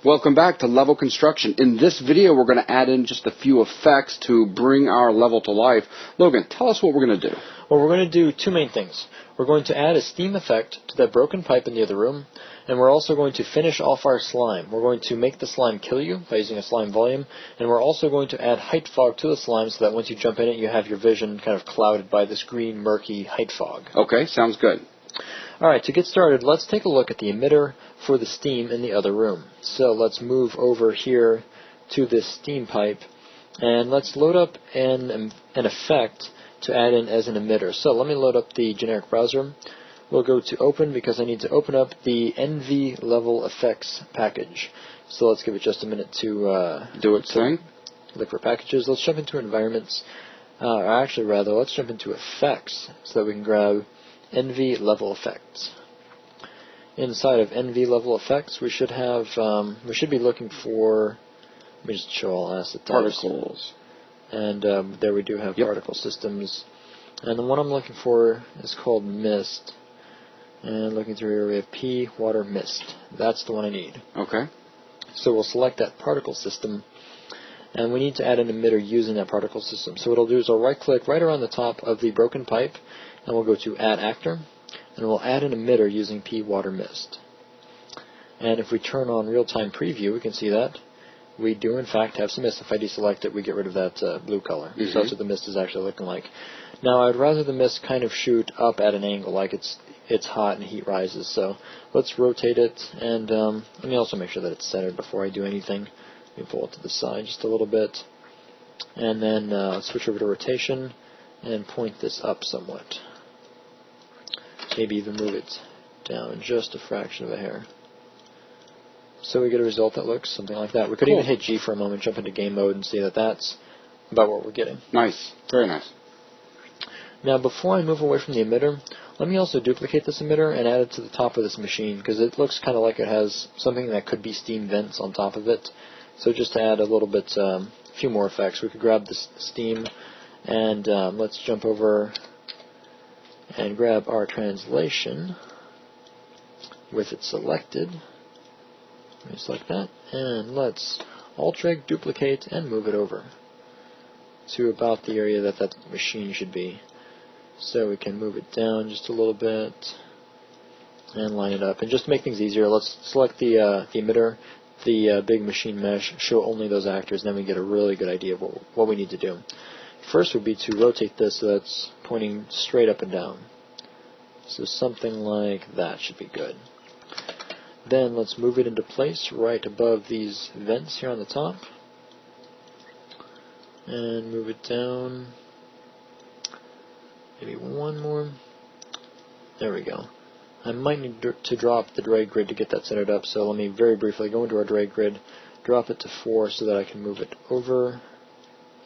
Welcome back to Level Construction. In this video, we're going to add in just a few effects to bring our level to life. Logan, tell us what we're going to do. Well, we're going to do two main things. We're going to add a steam effect to that broken pipe in the other room, and we're also going to finish off our slime. We're going to make the slime kill you by using a slime volume, and we're also going to add height fog to the slime so that once you jump in it, you have your vision kind of clouded by this green, murky height fog. Okay, sounds good. Alright, to get started, let's take a look at the emitter for the steam in the other room. So let's move over here to this steam pipe, and let's load up an effect to add in as an emitter. So let me load up the generic browser. We'll go to Open because I need to open up the NV Level Effects package. So let's give it just a minute to do its thing. Look for packages. Let's jump into Environments. Let's jump into Effects so that we can grab NV Level Effects. Inside of NV Level Effects, we should be looking for, let me just show all asset types. Particles. And there we do have particle systems. And the one I'm looking for is called Mist. And looking through here, we have P, Water, Mist. That's the one I need. Okay. So we'll select that particle system, and we need to add an emitter using that particle system. So what I'll do is I'll right-click right around the top of the broken pipe, and we'll go to Add Actor, and we'll add an emitter using P, Water, Mist. And if we turn on real-time preview, we can see that we do in fact have some mist. If I deselect it, we get rid of that blue color. So that's what the mist is actually looking like. Now I'd rather the mist kind of shoot up at an angle, like it's hot and heat rises. So let's rotate it, and let me also make sure that it's centered before I do anything. Let me pull it to the side just a little bit, and then switch over to rotation and point this up somewhat. Maybe even move it down just a fraction of a hair. So we get a result that looks something like that. We could even hit G for a moment, jump into game mode, and see that that's about what we're getting. Nice. Very nice. Now, before I move away from the emitter, let me also duplicate this emitter and add it to the top of this machine, because it looks kind of like it has something that could be steam vents on top of it. So just to add a little bit, a few more effects, we could grab this steam, and let's jump over and grab our translation with it selected. Let me select that, and let's Alt-Drag, duplicate, and move it over to about the area that that machine should be. So we can move it down just a little bit and line it up. And just to make things easier, let's select the emitter, the big machine mesh, show only those actors, and then we get a really good idea of what we need to do. First would be to rotate this so that's pointing straight up and down. So something like that should be good. Then let's move it into place right above these vents here on the top. And move it down. Maybe one more. There we go. I might need to drop the drag grid to get that centered up, so let me very briefly go into our drag grid, drop it to 4 so that I can move it over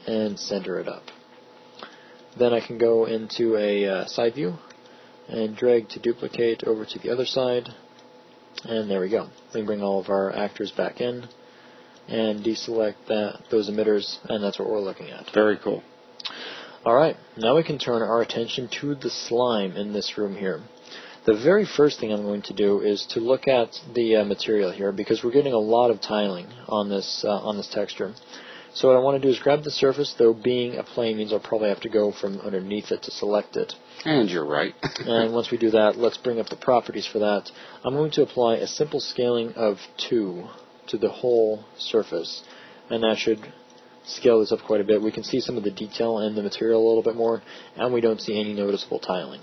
and center it up. Then I can go into a side view and drag to duplicate over to the other side. And there we go. We can bring all of our actors back in and deselect those emitters, and that's what we're looking at. Very cool. Alright, now we can turn our attention to the slime in this room here. The very first thing I'm going to do is to look at the material here, because we're getting a lot of tiling on this texture. So what I want to do is grab the surface, though being a plane means I'll probably have to go from underneath it to select it. And you're right. And once we do that, let's bring up the properties for that. I'm going to apply a simple scaling of 2 to the whole surface, and that should scale this up quite a bit. We can see some of the detail in the material a little bit more, and we don't see any noticeable tiling.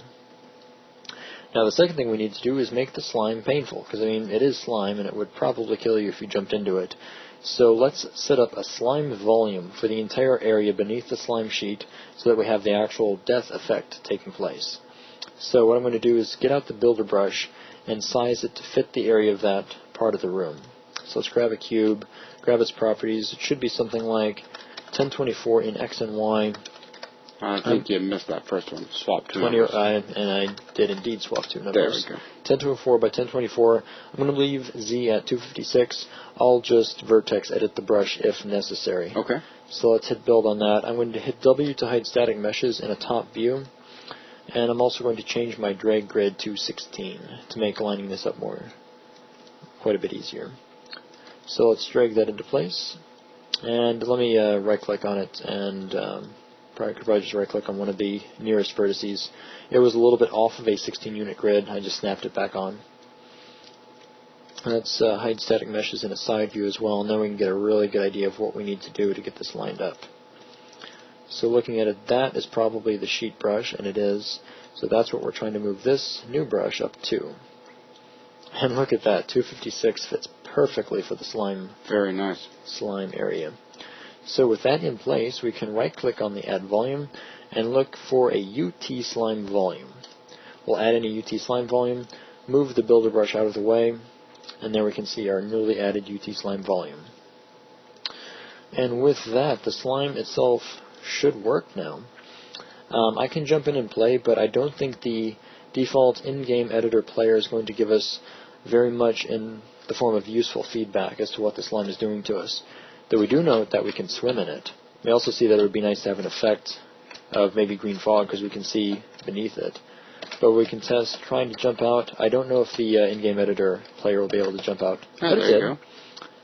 Now the second thing we need to do is make the slime painful, because I mean it is slime and it would probably kill you if you jumped into it. So let's set up a slime volume for the entire area beneath the slime sheet so that we have the actual death effect taking place. So what I'm going to do is get out the builder brush and size it to fit the area of that part of the room. So let's grab a cube, grab its properties. It should be something like 1024 in X and Y. I think you missed that first one. Swap 2 numbers. And I did indeed swap 2 numbers. There we go. 1024 by 1024. I'm going to leave Z at 256. I'll just vertex edit the brush if necessary. Okay. So let's hit build on that. I'm going to hit W to hide static meshes in a top view. And I'm also going to change my drag grid to 16 to make lining this up quite a bit easier. So let's drag that into place. And let me right-click on it, and probably just right-click on one of the nearest vertices. It was a little bit off of a 16-unit grid. I just snapped it back on. Let's hide static meshes in a side view as well, and then we can get a really good idea of what we need to do to get this lined up. So looking at it, that is probably the sheet brush, and it is. So that's what we're trying to move this new brush up to. And look at that, 256 fits perfectly for the slime. Very nice. Slime area. So with that in place, we can right-click on the Add Volume and look for a UT Slime Volume. We'll add in a UT Slime Volume, move the Builder brush out of the way, and there we can see our newly added UT Slime Volume. And with that, the slime itself should work now. I can jump in and play, but I don't think the default in-game editor player is going to give us very much in the form of useful feedback as to what the slime is doing to us. Though we do note that we can swim in it. We also see that it would be nice to have an effect of maybe green fog because we can see beneath it. But we can test trying to jump out. I don't know if the in-game editor player will be able to jump out. Oh, there you go.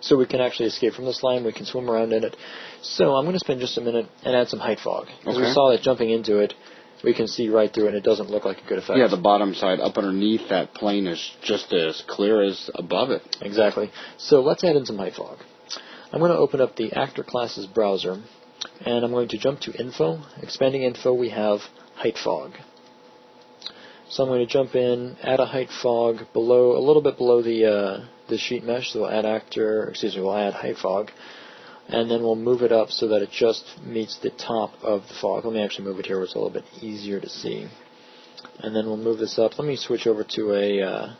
So we can actually escape from the slime. We can swim around in it. So I'm going to spend just a minute and add some height fog. Because we saw that jumping into it, we can see right through it, and it doesn't look like a good effect. Yeah, the bottom side up underneath that plane is just as clear as above it. Exactly. So let's add in some height fog. I'm going to open up the Actor Classes browser, and I'm going to jump to Info. Expanding Info, we have height fog. So I'm going to jump in, add a height fog below, a little bit below the sheet mesh. So we'll add we'll add height fog, and then we'll move it up so that it just meets the top of the fog. Let me actually move it here where it's a little bit easier to see. And then we'll move this up. Let me switch over to a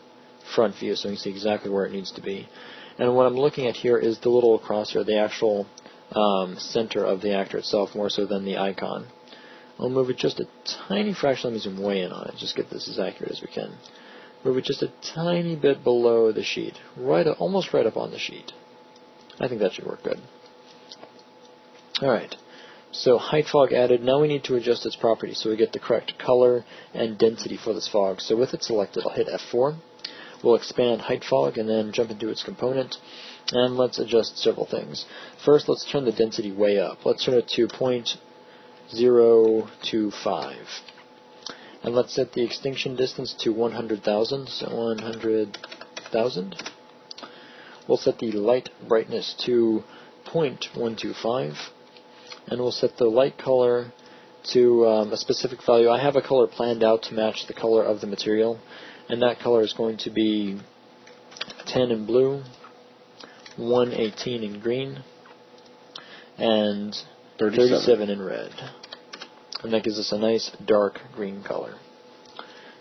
front view so we can see exactly where it needs to be. And what I'm looking at here is the little crosshair, the actual center of the actor itself, more so than the icon. We'll move it just a tiny fraction. Let me zoom way in on it, just get this as accurate as we can. Move it just a tiny bit below the sheet, almost right up on the sheet. I think that should work good. Alright, so height fog added. Now we need to adjust its properties so we get the correct color and density for this fog. So with it selected, I'll hit F4. We'll expand height fog and then jump into its component. And let's adjust several things. First, let's turn the density way up. Let's turn it to 0.025. And let's set the extinction distance to 100,000. So 100,000. We'll set the light brightness to 0.125. And we'll set the light color to a specific value. I have a color planned out to match the color of the material. And that color is going to be 10 in blue, 118 in green, and 37 in red. And that gives us a nice dark green color.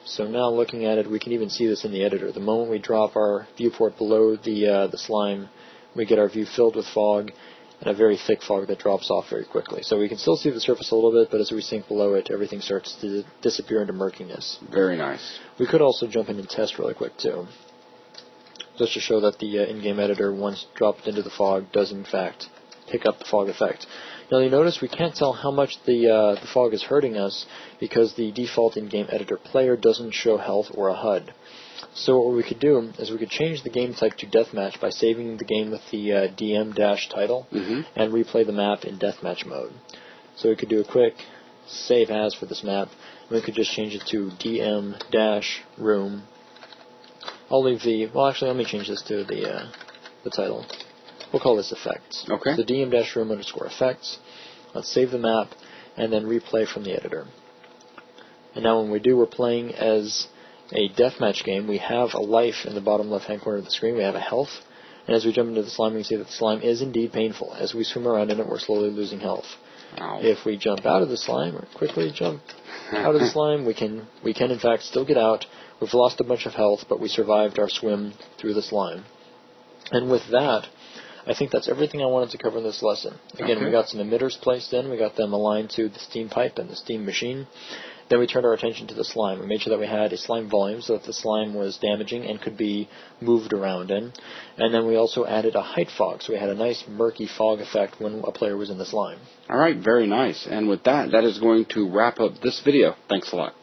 So now looking at it, we can even see this in the editor. The moment we drop our viewport below the slime, we get our view filled with fog, and a very thick fog that drops off very quickly. So we can still see the surface a little bit, but as we sink below it, everything starts to disappear into murkiness. Very nice. We could also jump in and test really quick too, just to show that the in-game editor, once dropped into the fog, does in fact pick up the fog effect. Now you notice we can't tell how much the fog is hurting us because the default in-game editor player doesn't show health or a HUD. So what we could do is we could change the game type to deathmatch by saving the game with the DM-title and replay the map in deathmatch mode. So we could do a quick save as for this map, and we could just change it to DM-room. I'll leave actually let me change this to the title. We'll call this effects. Okay. So DM-room _ effects. Let's save the map and then replay from the editor. And now when we do, we're playing as a deathmatch game. We have a life in the bottom left-hand corner of the screen. We have a health. And as we jump into the slime, we can see that the slime is indeed painful. As we swim around in it, we're slowly losing health. Ow. If we jump out of the slime, or quickly jump out of the slime, we can in fact still get out. We've lost a bunch of health, but we survived our swim through the slime. And with that, I think that's everything I wanted to cover in this lesson. Again, we got some emitters placed in. We got them aligned to the steam pipe and the steam machine. Then we turned our attention to the slime. We made sure that we had a slime volume so that the slime was damaging and could be moved around in. And then we also added a height fog, so we had a nice murky fog effect when a player was in the slime. All right, very nice. And with that, that is going to wrap up this video. Thanks a lot.